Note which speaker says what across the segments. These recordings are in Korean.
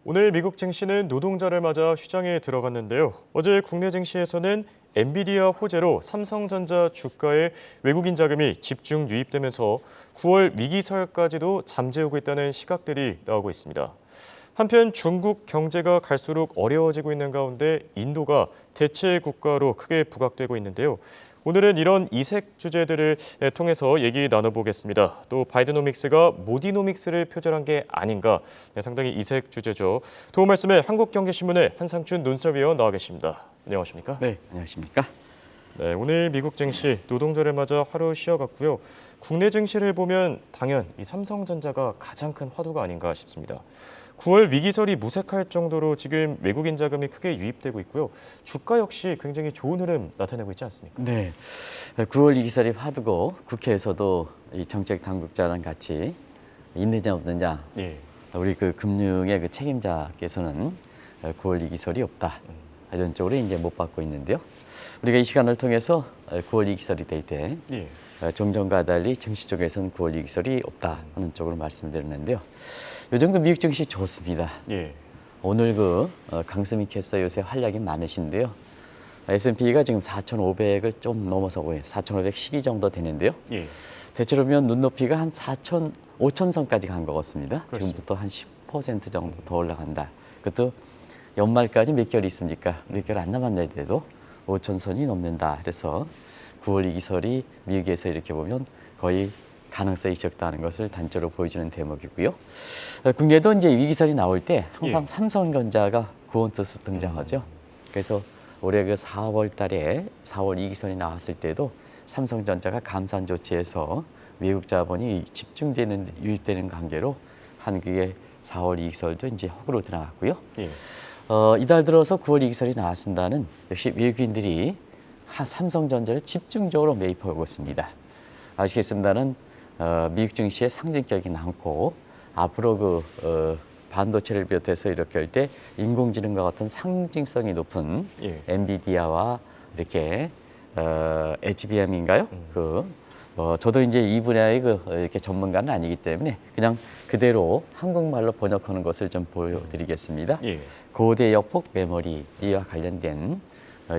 Speaker 1: 오늘 미국 증시는 노동절을 맞아 휴장에 들어갔는데요. 어제 국내 증시에서는 엔비디아 호재로 삼성전자 주가에 외국인 자금이 집중 유입되면서 9월 위기설까지도 잠재우고 있다는 시각들이 나오고 있습니다. 한편 중국 경제가 갈수록 어려워지고 있는 가운데 인도가 대체 국가로 크게 부각되고 있는데요. 오늘은 이런 이색 주제들을 통해서 얘기 나눠보겠습니다. 또 바이드노믹스가 모디노믹스를 표절한 게 아닌가, 상당히 이색 주제죠. 도움 말씀에 한국경제신문의 한상춘 논설위원 나와 계십니다. 안녕하십니까?
Speaker 2: 네, 안녕하십니까?
Speaker 1: 네, 오늘 미국 증시 노동절을 맞아 하루 쉬어갔고요. 국내 증시를 보면 당연 이 삼성전자가 가장 큰 화두가 아닌가 싶습니다. 9월 위기설이 무색할 정도로 지금 외국인 자금이 크게 유입되고 있고요. 주가 역시 굉장히 좋은 흐름 나타내고 있지 않습니까?
Speaker 2: 네, 9월 이기설이 화두고 국회에서도 이 정책 당국자랑 같이 있느냐 없느냐,
Speaker 1: 예.
Speaker 2: 우리 그 금융의 그 책임자께서는 9월 이기설이 없다 이런 쪽으로 이제 못 받고 있는데요. 우리가 이 시간을 통해서 9월 이기설이 될 때
Speaker 1: 예.
Speaker 2: 종전과 달리 증시 쪽에서는 9월 이기설이 없다 하는 쪽으로 말씀드렸는데요. 요즘 그 미국 증시 좋습니다.
Speaker 1: 예.
Speaker 2: 오늘 그 강스미 캐스터 요새 활약이 많으신데요. S&P가 지금 4,500을 좀 넘어서고 4,512 정도 되는데요.
Speaker 1: 예.
Speaker 2: 대체로 보면 눈높이가 한 5,000선까지 간 것 같습니다.
Speaker 1: 그렇습니다.
Speaker 2: 지금부터 한 10% 정도 더 올라간다. 그것도 연말까지 몇 개월이 있습니까? 몇 개월 안 남았는데도 5,000선이 넘는다. 그래서 9월 이기설이 미국에서 이렇게 보면 거의 가능성이 적다는 것을 단적으로 보여주는 대목이고요. 국내도 이제 위기설이 나올 때 항상
Speaker 1: 예.
Speaker 2: 삼성전자가 구원투수 등장하죠. 그래서 올해 그 4월 달에 4월 이기설이 나왔을 때도 삼성전자가 감산 조치에서 외국 자본이 집중되는 유입되는 관계로 한국의 4월 이기설도 이제 허구로 들어갔고요.
Speaker 1: 예.
Speaker 2: 이달 들어서 9월 이기설이 나왔습니다는 역시 외국인들이 삼성전자를 집중적으로 매입하고 있습니다. 아시겠습니다는 미국 증시의 상징격이 남고 앞으로 반도체를 비롯해서 이렇게 할 때 인공지능과 같은 상징성이 높은
Speaker 1: 예.
Speaker 2: 엔비디아와 이렇게 HBM인가요? 저도 이제 이 분야의 이렇게 전문가는 아니기 때문에 그냥 그대로 한국말로 번역하는 것을 좀 보여드리겠습니다.
Speaker 1: 예.
Speaker 2: 고대 역폭 메모리와 관련된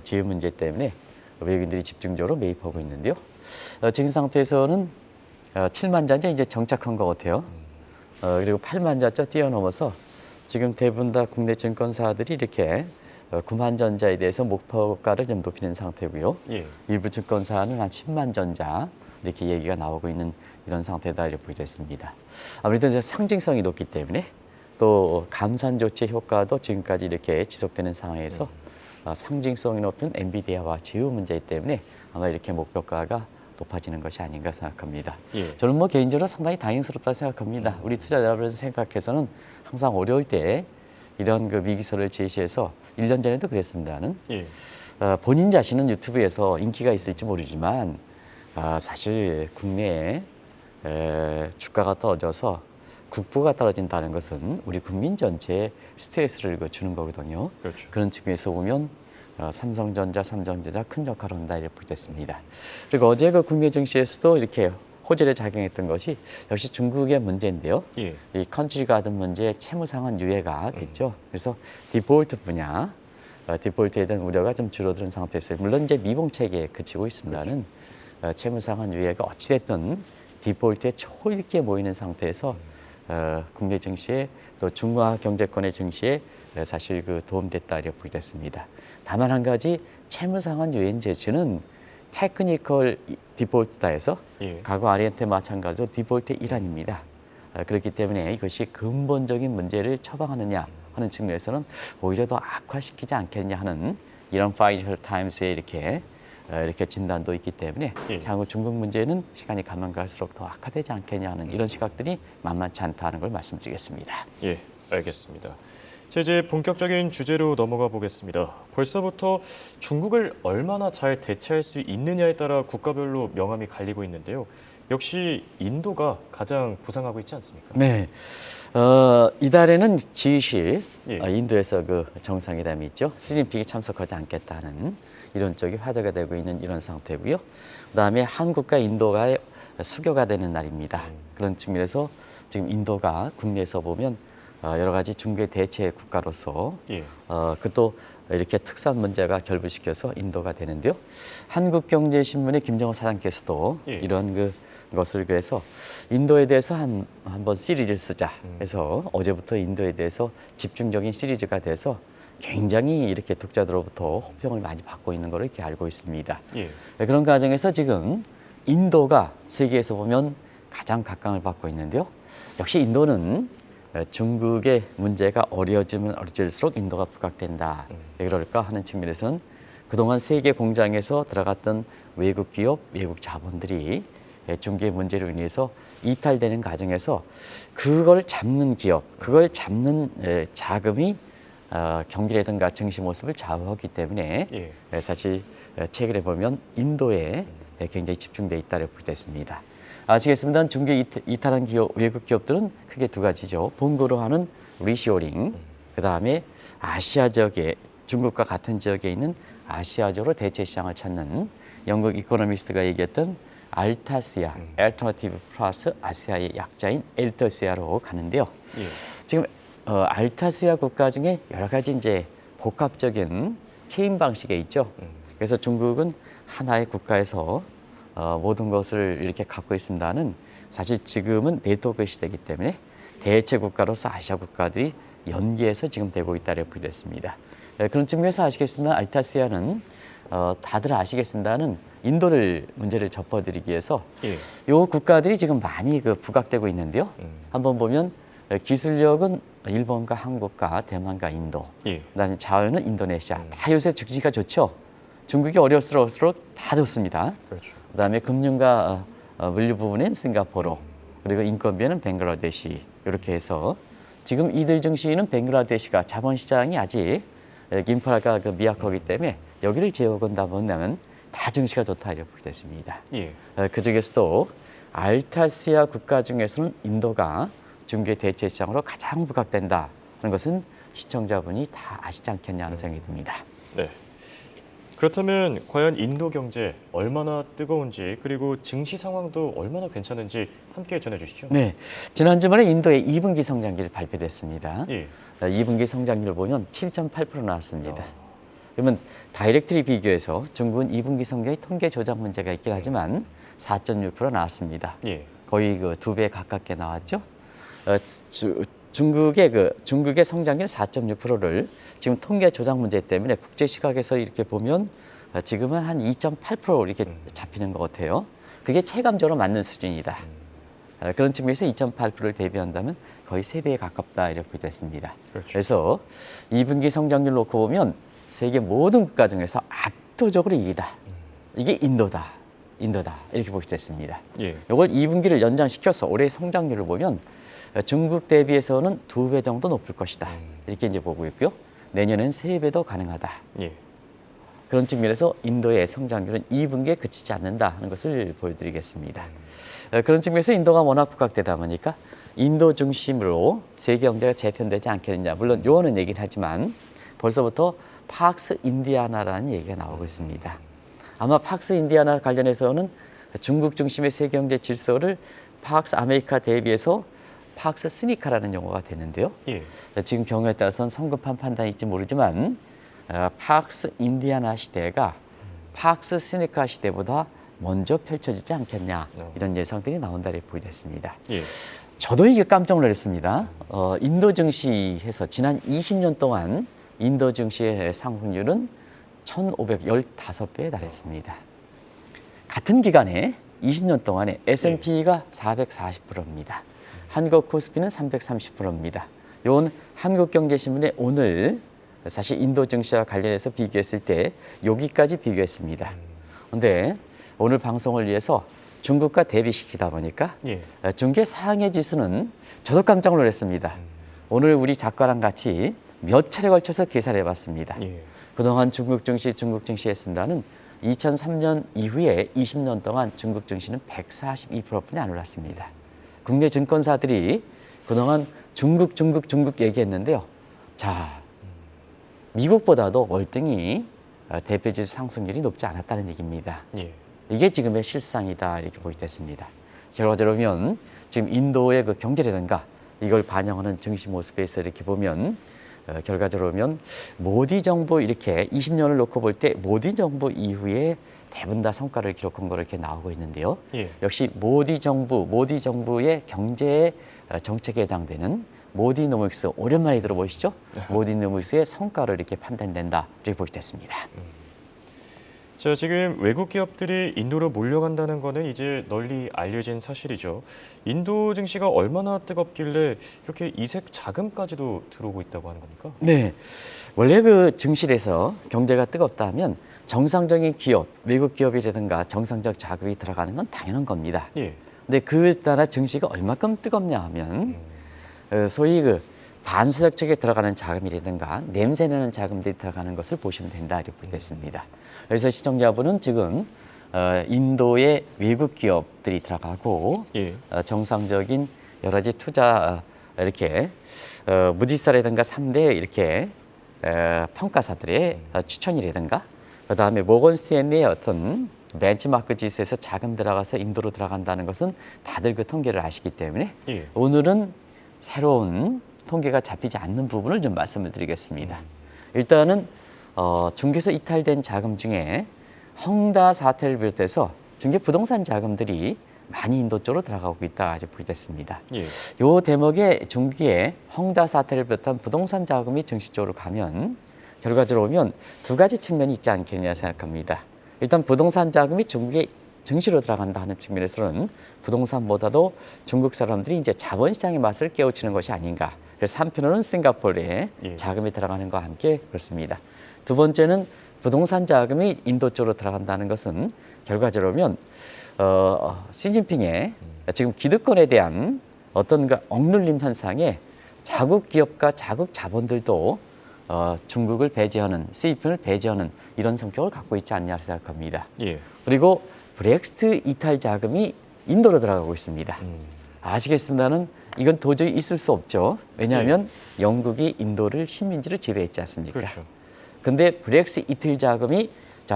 Speaker 2: 지원 문제 때문에 외국인들이 집중적으로 매입하고 있는데요. 지금 상태에서는 7만 자재 이제 정착한 것 같아요. 그리고 8만 자재 뛰어넘어서 지금 대부분 다 국내 증권사들이 이렇게 9만 전자에 대해서 목표가를 좀 높이는 상태고요.
Speaker 1: 예.
Speaker 2: 일부 증권사는 한 10만 전자 이렇게 얘기가 나오고 있는 이런 상태다 이렇게 보여졌습니다. 아무래도 이제 상징성이 높기 때문에 또 감산 조치 효과도 지금까지 이렇게 지속되는 상황에서 상징성이 높은 엔비디아와 제휴 문제 때문에 아마 이렇게 목표가가 높아지는 것이 아닌가 생각합니다.
Speaker 1: 예.
Speaker 2: 저는 뭐 개인적으로 상당히 다행스럽다고 생각합니다. 우리 투자자들 생각해서는 항상 어려울 때 이런 그 위기설을 제시해서 1년 전에도 그랬습니다는
Speaker 1: 예.
Speaker 2: 본인 자신은 유튜브에서 인기가 있을지 모르지만 사실 국내에 주가가 떨어져서 국부가 떨어진다는 것은 우리 국민 전체에 스트레스를 주는 거거든요.
Speaker 1: 그렇죠.
Speaker 2: 그런 측면에서 보면 삼성전자 큰 역할을 한다 이렇게 보겠습니다. 그리고 어제 그 국내 증시에서도 이렇게 호재를 작용했던 것이 역시 중국의 문제인데요.
Speaker 1: 예.
Speaker 2: 이 컨트리 가든 문제의 채무 상환 유예가 됐죠. 그래서 디폴트 분야, 디폴트에 대한 우려가 좀 줄어드는 상태였어요. 물론 이제 미봉 체계에 그치고 있습니다는 채무 상환 유예가 어찌됐든 디폴트에 초읽게 모이는 상태에서 국내 증시에 또 중화 경제권의 증시에 사실 그 도움됐다 이렇게 보겠습니다. 다만 한 가지 채무 상환 유예 제시는 테크니컬 디폴트다 해서
Speaker 1: 예.
Speaker 2: 과거 아리엔테 마찬가지로 디폴트의 일환입니다. 그렇기 때문에 이것이 근본적인 문제를 처방하느냐 하는 측면에서는 오히려 더 악화시키지 않겠냐 하는 이런 파이낸셜 타임스에 이렇게 진단도 있기 때문에
Speaker 1: 예.
Speaker 2: 향후 중국 문제는 시간이 가면 갈수록 더 악화되지 않겠냐 하는 이런 시각들이 만만치 않다는 걸 말씀드리겠습니다.
Speaker 1: 예, 알겠습니다. 자, 이제 본격적인 주제로 넘어가 보겠습니다. 벌써부터 중국을 얼마나 잘 대체할 수 있느냐에 따라 국가별로 명암이 갈리고 있는데요. 역시 인도가 가장 부상하고 있지 않습니까?
Speaker 2: 네. 이달에는 G20,
Speaker 1: 예.
Speaker 2: 인도에서 그 정상회담이 있죠. 시진핑이 참석하지 않겠다는 이런 쪽이 화제가 되고 있는 이런 상태고요. 그다음에 한국과 인도가 수교가 되는 날입니다. 그런 측면에서 지금 인도가 국내에서 보면 여러 가지 중국의 대체 국가로서
Speaker 1: 예.
Speaker 2: 그또 이렇게 특수한 문제가 결부시켜서 인도가 되는데요. 한국경제신문의 김정호 사장께서도
Speaker 1: 예.
Speaker 2: 이런 것을 그래서 인도에 대해서 한번 시리즈를 쓰자 해서 어제부터 인도에 대해서 집중적인 시리즈가 돼서 굉장히 이렇게 독자들로부터 호평을 많이 받고 있는 것을 이렇게 알고 있습니다.
Speaker 1: 예.
Speaker 2: 그런 과정에서 지금 인도가 세계에서 보면 가장 각광을 받고 있는데요. 역시 인도는 중국의 문제가 어려워지면 어려질수록 인도가 부각된다. 왜 그럴까 하는 측면에서는 그동안 세계 공장에서 들어갔던 외국 기업, 외국 자본들이 중국의 문제로 인해서 이탈되는 과정에서 그걸 잡는 기업, 그걸 잡는 자금이 경기라든가 증시 모습을 좌우하기 때문에
Speaker 1: 예.
Speaker 2: 사실 최근에 보면 인도에 굉장히 집중돼 있다고 보겠습니다. 아시겠습니다. 중국에 이탈한 기업, 외국 기업들은 크게 두 가지죠. 본고로 하는 리쇼링, 그 다음에 아시아 지역에 중국과 같은 지역에 있는 아시아적으로 대체 시장을 찾는 영국 이코노미스트가 얘기했던 알타시아, Alternative 플러스 아시아의 약자인 엘터시아로 가는데요.
Speaker 1: 예.
Speaker 2: 지금 알타시아 국가 중에 여러 가지 이제 복합적인 체인 방식에 있죠. 그래서 중국은 하나의 국가에서 모든 것을 이렇게 갖고 있습니다는 사실 지금은 네트워크 시대이기 때문에 대체 국가로서 아시아 국가들이 연계해서 지금 되고 있다고 보겠습니다. 그런 측면에서 아시겠습니다. 알타시아는 다들 아시겠습니다는 인도를 문제를 짚어드리기 위해서
Speaker 1: 예.
Speaker 2: 요 국가들이 지금 많이 부각되고 있는데요. 한번 보면 기술력은 일본과 한국과 대만과 인도,
Speaker 1: 예.
Speaker 2: 그다음에 자원은 인도네시아. 다 요새 주지가 좋죠. 중국이 어려울수록 다 좋습니다.
Speaker 1: 그렇죠.
Speaker 2: 그다음에 금융과 물류 부분은 싱가포르, 그리고 인건비는 벵글라데시 이렇게 해서 지금 이들 중시는 벵글라데시가 자본시장이 아직 인프라가 미약하기 때문에 여기를 제어건다 본다면 다 증시가 좋다 이렇게 보겠습니다.
Speaker 1: 예.
Speaker 2: 그 중에서도 알타시아 국가 중에서는 인도가 중국의 대체 시장으로 가장 부각된다 하는 것은 시청자분이 다 아시지 않겠냐 하는 생각이 듭니다.
Speaker 1: 네. 그렇다면 과연 인도 경제 얼마나 뜨거운지 그리고 증시 상황도 얼마나 괜찮은지 함께 전해주시죠.
Speaker 2: 네, 지난 주말에 인도의 2분기 성장률이 발표됐습니다.
Speaker 1: 예.
Speaker 2: 2분기 성장률을 보면 7.8% 나왔습니다. 그러면 다이렉트리 비교해서 중국은 2분기 성장이 통계 조작 문제가 있긴 하지만 4.6% 나왔습니다.
Speaker 1: 예.
Speaker 2: 거의 그 2배 가깝게 나왔죠. 중국의 성장률 4.6%를 지금 통계 조작 문제 때문에 국제 시각에서 이렇게 보면 지금은 한 2.8% 이렇게 잡히는 것 같아요. 그게 체감적으로 맞는 수준이다. 그런 측면에서 2.8%를 대비한다면 거의 3배에 가깝다 이렇게 됐습니다.
Speaker 1: 그렇죠.
Speaker 2: 그래서 2분기 성장률 놓고 보면 세계 모든 국가 중에서 압도적으로 1위다. 이게 인도다. 이렇게 보게 됐습니다.
Speaker 1: 예.
Speaker 2: 이걸 2분기를 연장시켜서 올해 성장률을 보면 중국 대비해서는 2배 정도 높을 것이다. 이렇게 이제 보고 있고요. 내년엔 3배 더 가능하다.
Speaker 1: 예.
Speaker 2: 그런 측면에서 인도의 성장률은 2분기에 그치지 않는다 하는 것을 보여드리겠습니다. 그런 측면에서 인도가 워낙 부각되다 보니까 인도 중심으로 세계 경제가 재편되지 않겠느냐. 물론 요거는 얘기를 하지만 벌써부터 팍스 인디아나라는 얘기가 나오고 있습니다. 아마 팍스 인디아나 관련해서는 중국 중심의 세계 경제 질서를 팍스 아메리카 대비해서 팍스 스니카라는 용어가 되는데요.
Speaker 1: 예.
Speaker 2: 지금 경우에 따라서는 성급한 판단일지 모르지만 팍스 인디아나 시대가 팍스 스니카 시대보다 먼저 펼쳐지지 않겠냐 이런 예상들이 나온다고 보이겠습니다.
Speaker 1: 예.
Speaker 2: 저도 이게 깜짝 놀랐습니다. 인도 증시에서 지난 20년 동안 인도 증시의 상승률은 1,515배에 달했습니다. 같은 기간에 20년 동안에 S&P가 440%입니다. 한국 코스피는 330%입니다. 이건 한국경제신문에 오늘 사실 인도 증시와 관련해서 비교했을 때 여기까지 비교했습니다. 그런데 오늘 방송을 위해서 중국과 대비시키다 보니까
Speaker 1: 예.
Speaker 2: 중국의 상해 지수는 저도 깜짝 놀랐습니다. 오늘 우리 작가랑 같이 몇 차례 걸쳐서 계산을 해봤습니다.
Speaker 1: 예.
Speaker 2: 그동안 중국 증시 했습니다는 2003년 이후에 20년 동안 중국 증시는 142%뿐이 안 올랐습니다. 국내 증권사들이 그동안 중국 얘기했는데요. 자, 미국보다도 월등히 대표지수 상승률이 높지 않았다는 얘기입니다.
Speaker 1: 예.
Speaker 2: 이게 지금의 실상이다 이렇게 보게 됐습니다. 결과적으로 보면 지금 인도의 그 경제라든가 이걸 반영하는 증시 모습에서 이렇게 보면 결과적으로 보면 모디 정부 이렇게 20년을 놓고 볼 때 모디 정부 이후에 대부분 다 성과를 기록한 거로 이렇게 나오고 있는데요.
Speaker 1: 예.
Speaker 2: 역시 모디 정부의 경제 정책에 해당되는 모디노믹스 오랜만에 들어보시죠? 모디노믹스의 성과를 이렇게 판단된다 이렇게 볼 때 있습니다.
Speaker 1: 자, 지금 외국 기업들이 인도로 몰려간다는 거는 이제 널리 알려진 사실이죠. 인도 증시가 얼마나 뜨겁길래 이렇게 이색 자금까지도 들어오고 있다고 하는 겁니까?
Speaker 2: 네, 원래 그 증시에서 경제가 뜨겁다면 정상적인 기업, 외국 기업이라든가 정상적 자금이 들어가는 건 당연한 겁니다.
Speaker 1: 예.
Speaker 2: 근데 그 따라 증시가 얼마큼 뜨겁냐 하면 소위 그 반사적 쪽에 들어가는 자금이라든가 냄새나는 자금들이 들어가는 것을 보시면 된다 이렇게 보겠습니다. 그래서 시청자분은 지금 인도의 외국 기업들이 들어가고
Speaker 1: 예.
Speaker 2: 정상적인 여러 가지 투자 이렇게 무디스라든가 3대 이렇게 평가사들의 추천이라든가 그다음에 모건 스탠리의 어떤 벤치마크 지수에서 자금 들어가서 인도로 들어간다는 것은 다들 그 통계를 아시기 때문에
Speaker 1: 예.
Speaker 2: 오늘은 새로운 통계가 잡히지 않는 부분을 좀 말씀을 드리겠습니다. 일단은 중국에서 이탈된 자금 중에 헝다 사태를 비롯해서 중국 부동산 자금들이 많이 인도 쪽으로 들어가고 있다 이렇게 보겠습니다.
Speaker 1: 예.
Speaker 2: 요 대목에 중국의 헝다 사태를 비롯한 부동산 자금이 증시 쪽으로 가면 결과적으로 보면 두 가지 측면이 있지 않겠냐 생각합니다. 일단 부동산 자금이 중국의 증시로 들어간다 하는 측면에서는 부동산보다도 중국 사람들이 이제 자본시장의 맛을 깨우치는 것이 아닌가. 그래서 한편으로는 싱가포르에
Speaker 1: 예.
Speaker 2: 자금이 들어가는 것과 함께 그렇습니다. 두 번째는 부동산 자금이 인도 쪽으로 들어간다는 것은 결과적으로 보면 시진핑의 지금 기득권에 대한 어떤 그 억눌림 현상에 자국 기업과 자국 자본들도 중국을 배제하는, 시진핑을 배제하는 이런 성격을 갖고 있지 않냐 생각합니다.
Speaker 1: 예.
Speaker 2: 그리고 브렉시트 이탈 자금이 인도로 들어가고 있습니다. 아시겠습니다는 이건 도저히 있을 수 없죠. 왜냐하면 영국이 인도를 식민지로 지배했지 않습니까?
Speaker 1: 그렇죠.
Speaker 2: 근데 브렉시트 이탈 자금이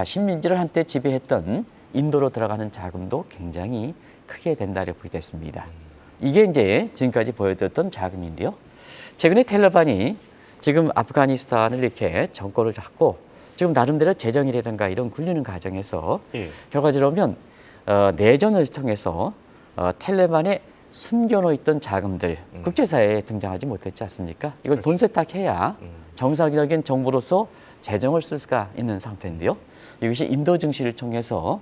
Speaker 2: 식민지를 한때 지배했던 인도로 들어가는 자금도 굉장히 크게 된다고 보겠습니다. 이게 이제 지금까지 보여드렸던 자금인데요. 최근에 텔레반이 지금 아프가니스탄을 이렇게 정권을 잡고 지금 나름대로 재정이라든가 이런 굴리는 과정에서
Speaker 1: 예.
Speaker 2: 결과적으로 보면 내전을 통해서 텔레반에 숨겨놓여 있던 자금들 국제사회에 등장하지 못했지 않습니까? 이걸 돈 세탁해야 정상적인 정부로서 재정을 쓸 수가 있는 상태인데요. 이것이 인도 증시를 통해서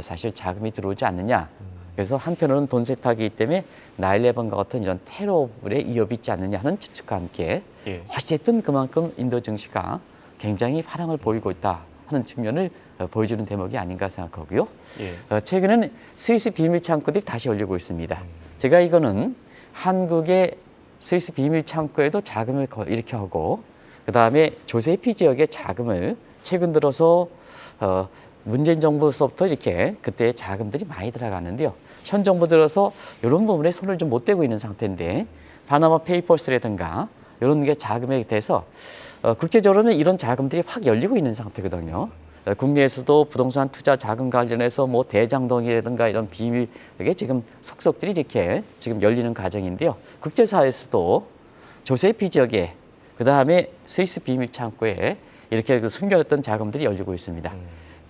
Speaker 2: 사실 자금이 들어오지 않느냐. 그래서 한편으로는 돈 세탁이기 때문에 9/11과 같은 이런 테러의 위협이 있지 않느냐 하는 추측과 함께
Speaker 1: 예.
Speaker 2: 어쨌든 그만큼 인도 증시가 굉장히 화랑을 보이고 있다 하는 측면을 보여주는 대목이 아닌가 생각하고요.
Speaker 1: 예.
Speaker 2: 최근에는 스위스 비밀 창구들이 다시 열리고 있습니다. 제가 이거는 한국의 스위스 비밀 창구에도 자금을 이렇게 하고 그다음에 조세피 지역의 자금을 최근 들어서 문재인 정부로부터 이렇게 그때 자금들이 많이 들어갔는데요. 현 정부 들어서 이런 부분에 손을 좀 못 대고 있는 상태인데 파나마 페이퍼스라든가 이런 게 자금에 대해서 국제적으로는 이런 자금들이 확 열리고 있는 상태거든요. 국내에서도 부동산 투자 자금 관련해서 뭐 대장동이라든가 이런 비밀 이게 지금 속속들이 이렇게 지금 열리는 과정인데요. 국제사회에서도 조세피 지역에 그다음에 스위스 비밀 창구에 이렇게 숨겨놨던 자금들이 열리고 있습니다.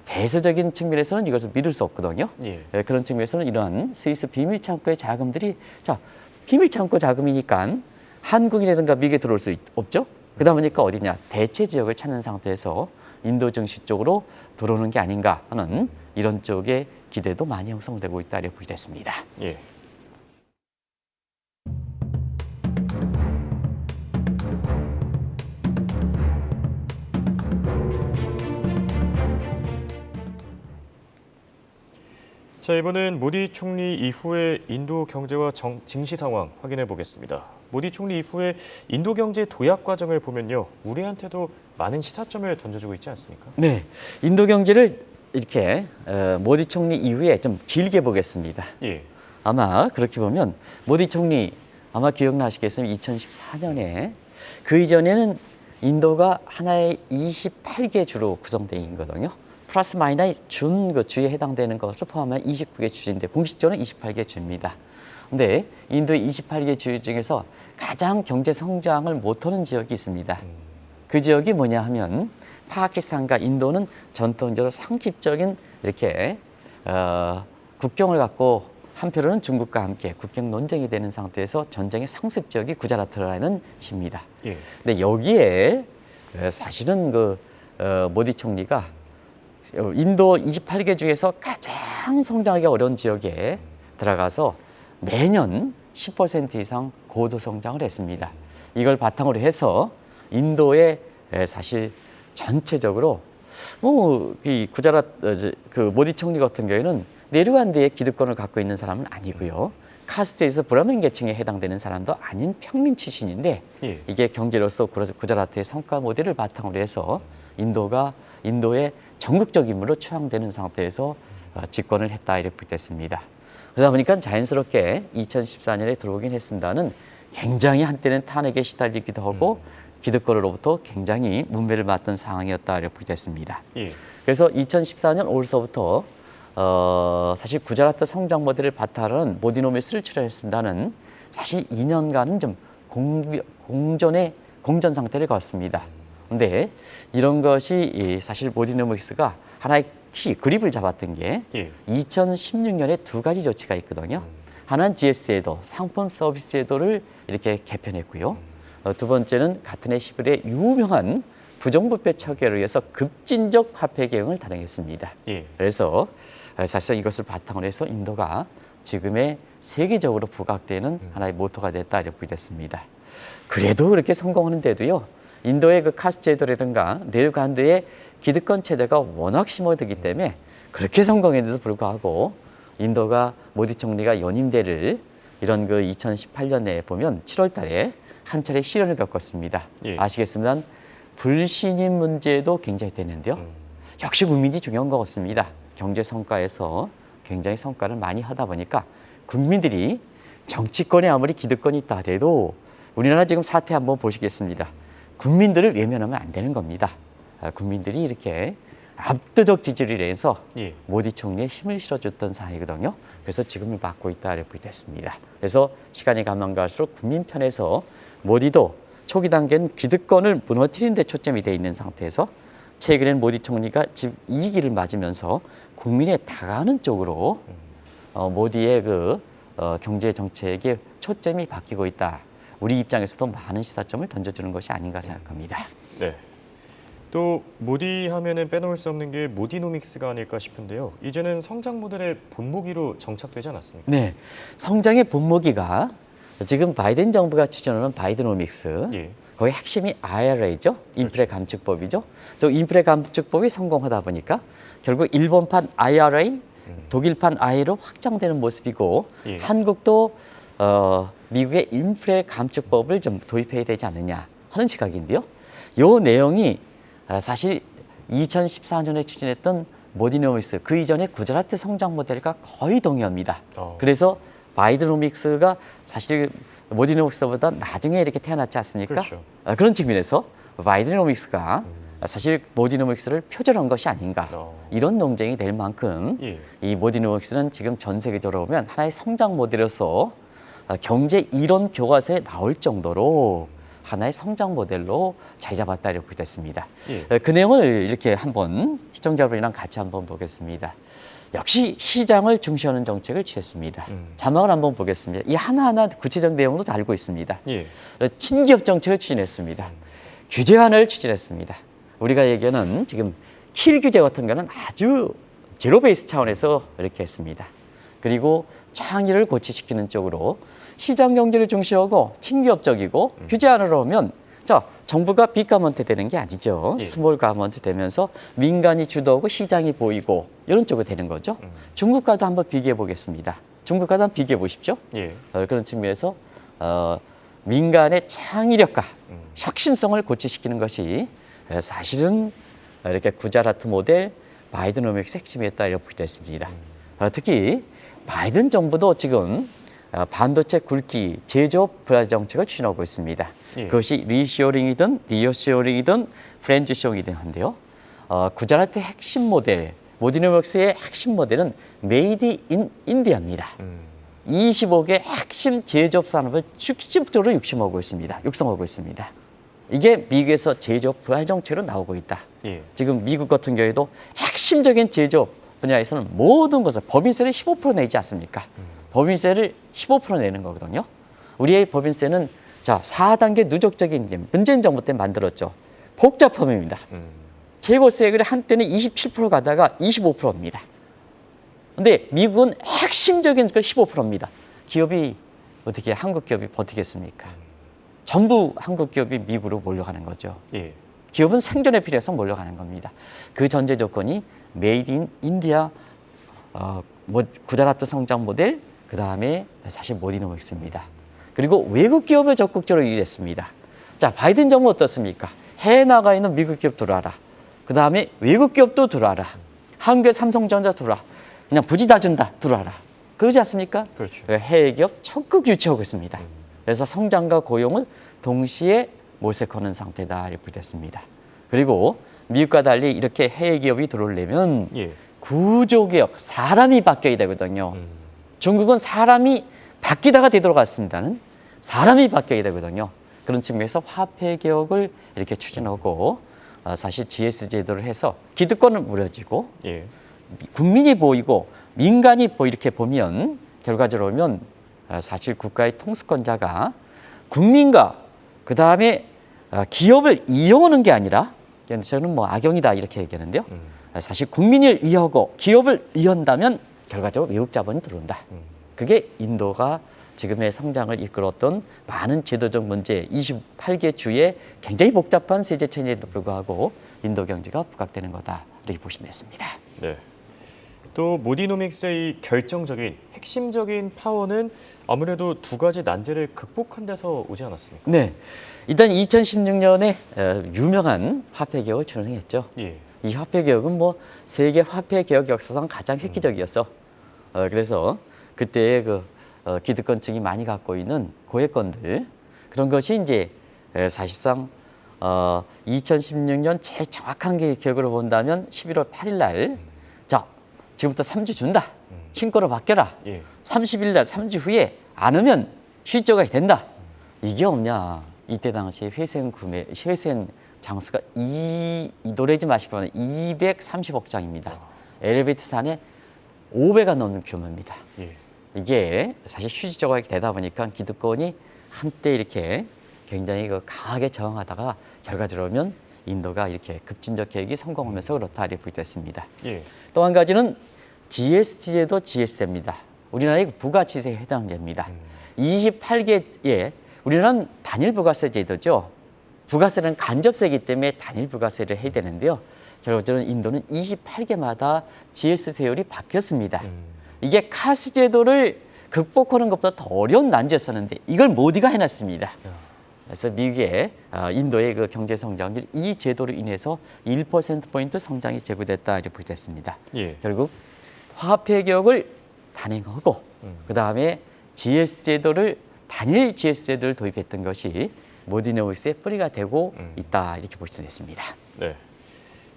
Speaker 2: 대세적인 측면에서는 이것을 믿을 수 없거든요.
Speaker 1: 예.
Speaker 2: 그런 측면에서는 이러한 스위스 비밀 창구의 자금들이 자 비밀 창구 자금이니까 한국이라든가 미국에 들어올 수 없죠. 그러다 보니까 어디냐 대체 지역을 찾는 상태에서 인도 증시 쪽으로 들어오는 게 아닌가 하는 이런 쪽의 기대도 많이 형성되고 있다 이렇게 보게 됐습니다.
Speaker 1: 예. 자, 이번엔 모디 총리 이후의 인도 경제와 증시 상황 확인해 보겠습니다. 모디 총리 이후의 인도 경제 도약 과정을 보면요. 우리한테도 많은 시사점을 던져주고 있지 않습니까?
Speaker 2: 네, 인도 경제를 이렇게 모디 총리 이후에 좀 길게 보겠습니다.
Speaker 1: 예.
Speaker 2: 아마 그렇게 보면 모디 총리 아마 기억나시겠으면 2014년에 그 이전에는 인도가 하나의 28개 주로 구성되어 있거든요. 플러스 마이너스 준 그 주에 해당되는 것을 포함한 29개 주인데 공식적으로는 28개 주입니다. 근데 인도의 28개 주 중에서 가장 경제 성장을 못하는 지역이 있습니다. 그 지역이 뭐냐 하면 파키스탄과 인도는 전통적으로 상습적인 이렇게 국경을 갖고 한편으로는 중국과 함께 국경 논쟁이 되는 상태에서 전쟁의 상습 지역이 구자라트라는 시입니다.
Speaker 1: 예.
Speaker 2: 근데 여기에 사실은 모디 총리가 인도 28개 중에서 가장 성장하기 어려운 지역에 들어가서 매년 10% 이상 고도 성장을 했습니다. 이걸 바탕으로 해서 인도의 사실 전체적으로 이 구자라트 모디 총리 같은 경우에는 내륙한 데에 기득권을 갖고 있는 사람은 아니고요. 카스트에서 브라민 계층에 해당되는 사람도 아닌 평민 출신인데
Speaker 1: 예.
Speaker 2: 이게 경제로서 구자라트의 성과 모델을 바탕으로 해서 인도의 전국적 인물로 추앙되는 상태에서 집권을 했다 이렇게 됐습니다. 그러다 보니까 자연스럽게 2014년에 들어오긴 했습니다는 굉장히 한때는 탄핵에 시달리기도 하고 기득권으로부터 굉장히 문매를 맞던 상황이었다 이렇게 됐습니다.
Speaker 1: 예.
Speaker 2: 그래서 2014년 5월서부터 사실 구자라트 성장 모델을 바탕으로 모디노미스를 출연했습니다는 사실 2년간은 좀 공전 상태를 거쳤습니다. 근데 이런 것이 사실 모디노믹스가 하나의 그립을 잡았던 게
Speaker 1: 예.
Speaker 2: 2016년에 두 가지 조치가 있거든요. 하나는 GS 제도, 상품 서비스 제도를 이렇게 개편했고요. 두 번째는 같은 해 10월에 유명한 부정부패 처결을 위해서 급진적 화폐 개혁을 단행했습니다.
Speaker 1: 예.
Speaker 2: 그래서 사실상 이것을 바탕으로 해서 인도가 지금의 세계적으로 부각되는 하나의 모토가 됐다 이렇게 됐습니다. 그래도 그렇게 성공하는데도요. 인도의 카스트 제도라든가 내륙 한도의 기득권 체제가 워낙 심화되기 때문에 그렇게 성공했는데도 불구하고 인도가 모디 총리가 연임대를 이런 2018년에 보면 7월 달에 한 차례 시련을 겪었습니다.
Speaker 1: 예.
Speaker 2: 아시겠습니다만 불신임 문제도 굉장히 되는데요. 역시 국민이 중요한 것 같습니다. 경제 성과에서 굉장히 성과를 많이 하다 보니까 국민들이 정치권에 아무리 기득권이 있다 하더라도 우리나라 지금 사태 한번 보시겠습니다. 국민들을 외면하면 안 되는 겁니다. 국민들이 이렇게 압도적 지지를 해서
Speaker 1: 예.
Speaker 2: 모디 총리에 힘을 실어줬던 상황이거든요. 그래서 지금을 맡고 있다 이렇게 됐습니다. 그래서 시간이 가면 갈수록 국민 편에서 모디도 초기 단계는 기득권을 무너뜨리는 데 초점이 되어 있는 상태에서 최근엔 모디 총리가 지금 이 길을 맞으면서 국민에 다가가는 쪽으로 모디의 경제 정책의 초점이 바뀌고 있다. 우리 입장에서도 많은 시사점을 던져주는 것이 아닌가 생각합니다.
Speaker 1: 네. 또 모디 하면은 빼놓을 수 없는 게 모디노믹스가 아닐까 싶은데요. 이제는 성장 모델의 본보기로 정착되지 않았습니까?
Speaker 2: 네, 성장의 본보기가 지금 바이든 정부가 추진하는 바이드노믹스.
Speaker 1: 예.
Speaker 2: 거의 핵심이 IRA죠. 인플레 감축법이죠. 또 인플레 감축법이 성공하다 보니까 결국 일본판 IRA, 독일판 IRA로 확장되는 모습이고
Speaker 1: 예.
Speaker 2: 한국도 미국의 인플레 감축법을 좀 도입해야 되지 않느냐 하는 시각인데요. 이 내용이 사실 2014년에 추진했던 모디노믹스 그 이전의 구자라트 성장 모델과 거의 동의합니다. 그래서 바이드노믹스가 사실 모디노믹스보다 나중에 이렇게 태어났지 않습니까?
Speaker 1: 그렇죠.
Speaker 2: 그런 측면에서 바이드노믹스가 사실 모디노믹스를 표절한 것이 아닌가 이런 논쟁이 될 만큼
Speaker 1: 예.
Speaker 2: 이 모디노믹스는 지금 전 세계적으로 보면 하나의 성장 모델로서 경제 이론 교과서에 나올 정도로 하나의 성장 모델로 자리 잡았다 이렇게 됐습니다.
Speaker 1: 예.
Speaker 2: 그 내용을 이렇게 한번 시청자분이랑 같이 한번 보겠습니다. 역시 시장을 중시하는 정책을 취했습니다. 자막을 한번 보겠습니다. 이 하나하나 구체적 내용도 다 알고 있습니다.
Speaker 1: 예.
Speaker 2: 친기업 정책을 추진했습니다. 규제 완화를 추진했습니다. 우리가 얘기하는 지금 킬 규제 같은 거는 아주 제로 베이스 차원에서 이렇게 했습니다. 그리고 창의를 고취시키는 쪽으로 시장 경제를 중시하고 친기업적이고 규제 완화를 하면 자, 정부가 빅 가먼트 되는 게 아니죠.
Speaker 1: 예.
Speaker 2: 스몰 가먼트 되면서 민간이 주도하고 시장이 보이고 이런 쪽으로 되는 거죠. 중국과도 한번 비교해 보겠습니다. 중국과도 한번 비교해 보십시오.
Speaker 1: 예.
Speaker 2: 그런 측면에서 민간의 창의력과 혁신성을 고취시키는 것이 사실은 이렇게 구자라트 모델 바이드노믹스 핵심이었다 이렇게 됐습니다. 특히 바이든 정부도 지금 반도체 굵기 제조업 분야 정책을 추진하고 있습니다.
Speaker 1: 예.
Speaker 2: 그것이 리쇼링이든 니어쇼링이든 프렌즈쇼링이든 한데요. 구자라트 핵심 모델, 모디노믹스의 핵심 모델은 메이드 인 인디아입니다. 25개 핵심 제조업 산업을 직접적으로 육성하고 있습니다. 이게 미국에서 제조업 부활 정책으로 나오고 있다.
Speaker 1: 예.
Speaker 2: 지금 미국 같은 경우에도 핵심적인 제조업 분야에서는 모든 것을 법인세를 15% 내지 않습니까? 법인세를 15% 내는 거거든요. 우리의 법인세는 자 4단계 누적적인 문재인 정부 때 만들었죠. 복잡함입니다. 재고세율이 한때는 27% 가다가 25%입니다. 근데 미국은 핵심적인 그 15%입니다. 기업이 어떻게 한국 기업이 버티겠습니까? 전부 한국 기업이 미국으로 몰려가는 거죠.
Speaker 1: 예.
Speaker 2: 기업은 생존에 필요해서 몰려가는 겁니다. 그 전제 조건이 메이드 인 인디아 구자라트 성장 모델, 그 다음에 사실 모디노믹스입니다. 그리고 외국 기업을 적극적으로 유치했습니다. 자, 바이든 정부 어떻습니까? 해외 나가 있는 미국 기업 들어와라. 그 다음에 외국 기업도 들어와라. 한국의 삼성전자 들어와. 그냥 부지 다 준다. 들어와라. 그러지 않습니까?
Speaker 1: 그렇죠.
Speaker 2: 해외 기업 적극 유치하고 있습니다. 그래서 성장과 고용을 동시에 모색하는 상태다 이렇게 됐습니다. 그리고 미국과 달리 이렇게 해외 기업이 들어오려면
Speaker 1: 예.
Speaker 2: 구조개혁, 사람이 바뀌어야 되거든요. 중국은 사람이 바뀌다가 되돌아갔습니다는 사람이 바뀌어야 되거든요. 그런 측면에서 화폐 개혁을 이렇게 추진하고 사실 GS 제도를 해서 기득권은 무너지고
Speaker 1: 예.
Speaker 2: 국민이 보이고 민간이 이렇게 보면 결과적으로 보면 사실 국가의 통수권자가 국민과 그 다음에 기업을 이용하는 게 아니라 저는 뭐 악영이다 이렇게 얘기하는데요. 사실 국민을 이용하고 기업을 이용한다면 결과적으로 외국 자본이 들어온다. 그게 인도가 지금의 성장을 이끌었던 많은 제도적 문제 28개 주의 굉장히 복잡한 세제 체제에도 불구하고 인도 경제가 부각되는 거다 이렇게 보시면 됐습니다.
Speaker 1: 네. 또 모디노믹스의 결정적인 핵심적인 파워는 아무래도 두 가지 난제를 극복한 데서 오지 않았습니까?
Speaker 2: 네, 일단 2016년에 유명한 화폐 개혁을 진행했죠.
Speaker 1: 예.
Speaker 2: 이 화폐 개혁은 뭐 세계 화폐 개혁 역사상 가장 획기적이었어. 그래서 그때의 기득권층이 많이 갖고 있는 고액권들 그런 것이 이제 사실상 2016년 제일 정확한 기억으로 본다면 11월 8일 날 자, 지금부터 3주 준다. 신고로 바뀌어라.
Speaker 1: 예.
Speaker 2: 30일 날 3주 후에 안 오면 실조가 된다. 이게 없냐. 이때 당시 회생 장수가 노래지 마시고 230억 장입니다. 엘리베이터 산에 5배가 넘는 규모입니다.
Speaker 1: 예.
Speaker 2: 이게 사실 휴지조가 되다 보니까 기득권이 한때 이렇게 굉장히 강하게 저항하다가 결과적으로 보면 인도가 이렇게 급진적 개혁이 성공하면서 그렇다 이렇게 됐습니다.
Speaker 1: 예.
Speaker 2: 또 한 가지는 GST제도 GS세입니다. 우리나라의 부가치세에 해당됩니다. 28개의 우리나라는 단일 부가세 제도죠. 부가세는 간접세이기 때문에 단일 부가세를 해야 되는데요. 결과적으로 인도는 28개마다 GS 세율이 바뀌었습니다. 이게 카스 제도를 극복하는 것보다 더 어려운 난제였었는데 이걸 모디가 해놨습니다. 그래서 미국의 인도의 그 경제 성장률 이 제도로 인해서 1%포인트 성장이 제고됐다 이렇게 됐습니다.
Speaker 1: 예.
Speaker 2: 결국 화폐 개혁을 단행하고 그 다음에 GS 제도를 단일 GS 제도를 도입했던 것이 모디노믹스의 뿌리가 되고 있다 이렇게 볼 수 있습니다.
Speaker 1: 네.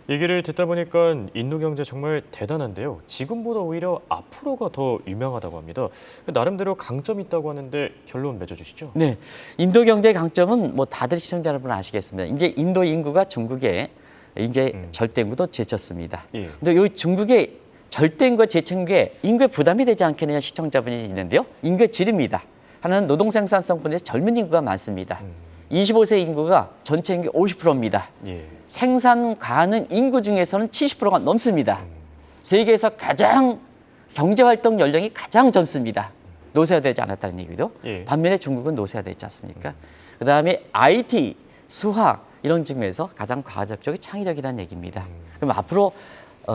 Speaker 1: 얘기를 듣다 보니까 인도 경제 정말 대단한데요. 지금보다 오히려 앞으로가 더 유명하다고 합니다. 나름대로 강점이 있다고 하는데 결론 맺어주시죠.
Speaker 2: 네, 인도 경제의 강점은 뭐 다들 시청자 여러분 아시겠습니다. 이제 인도 인구가 중국의 이게 절대 인구도 제쳤습니다.
Speaker 1: 예.
Speaker 2: 근데 이 중국의 절대 인구가 제친 게 인구에 부담이 되지 않겠느냐 시청자분이 있는데요. 인구의 질입니다. 하나는 노동 생산성분에서 젊은 인구가 많습니다. 25세 인구가 전체 인구 50%입니다.
Speaker 1: 예.
Speaker 2: 생산 가능 인구 중에서는 70%가 넘습니다. 세계에서 가장 경제활동 연령이 가장 젊습니다. 노쇠화되지 않았다는 얘기도.
Speaker 1: 예.
Speaker 2: 반면에 중국은 노쇠화되지 않습니까? 그다음에 IT, 수학 이런 측면에서 가장 과학적이고 창의적이라는 얘기입니다. 그럼 앞으로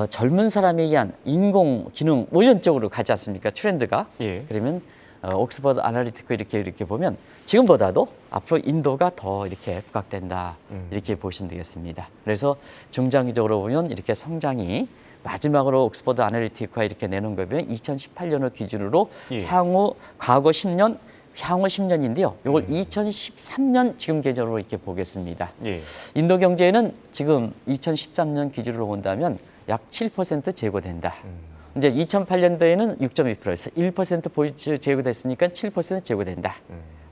Speaker 2: 젊은 사람에 의한 인공 기능 뭐 이런 쪽으로 가지 않습니까? 트렌드가.
Speaker 1: 예.
Speaker 2: 그러면 옥스퍼드 아날리티크 이렇게 보면 지금보다도 앞으로 인도가 더 이렇게 부각된다 이렇게 보시면 되겠습니다. 그래서 중장기적으로 보면 이렇게 성장이 마지막으로 옥스퍼드 아날리티크가 이렇게 내놓은 거 보면 2018년을 기준으로
Speaker 1: 예.
Speaker 2: 과거 10년, 향후 10년인데요. 이걸 2013년 지금 계절로 이렇게 보겠습니다.
Speaker 1: 예.
Speaker 2: 인도 경제는 지금 2013년 기준으로 본다면 약 7% 제고된다. 이제 2008년도에는 6.2%에서 1% 보유 제고됐으니까 7% 제고된다.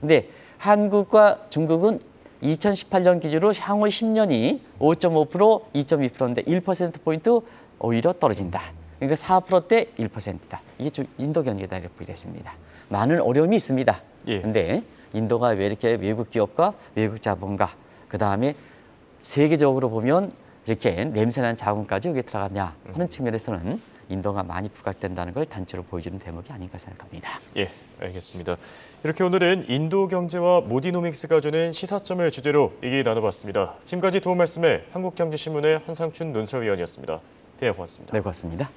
Speaker 2: 근데 한국과 중국은 2018년 기준으로 향후 10년이 5.5%, 2.2%인데 1%포인트 오히려 떨어진다. 그러니까 4%대 1%다. 이게 좀 인도 경제다 이렇게 보겠습니다. 많은 어려움이 있습니다. 그런데
Speaker 1: 예.
Speaker 2: 인도가 왜 이렇게 외국 기업과 외국 자본과 그다음에 세계적으로 보면 이렇게 냄새나는 자본까지 여기 들어갔냐 하는 측면에서는 인도가 많이 부각된다는 걸 단체로 보여주는 대목이 아닌가 생각합니다.
Speaker 1: 예, 알겠습니다. 이렇게 오늘은 인도 경제와 모디노믹스가 주는 시사점을 주제로 얘기 나눠봤습니다. 지금까지 도움 말씀에 한국경제신문의 한상춘 논설위원이었습니다. 네, 고맙습니다.
Speaker 2: 네, 고맙습니다.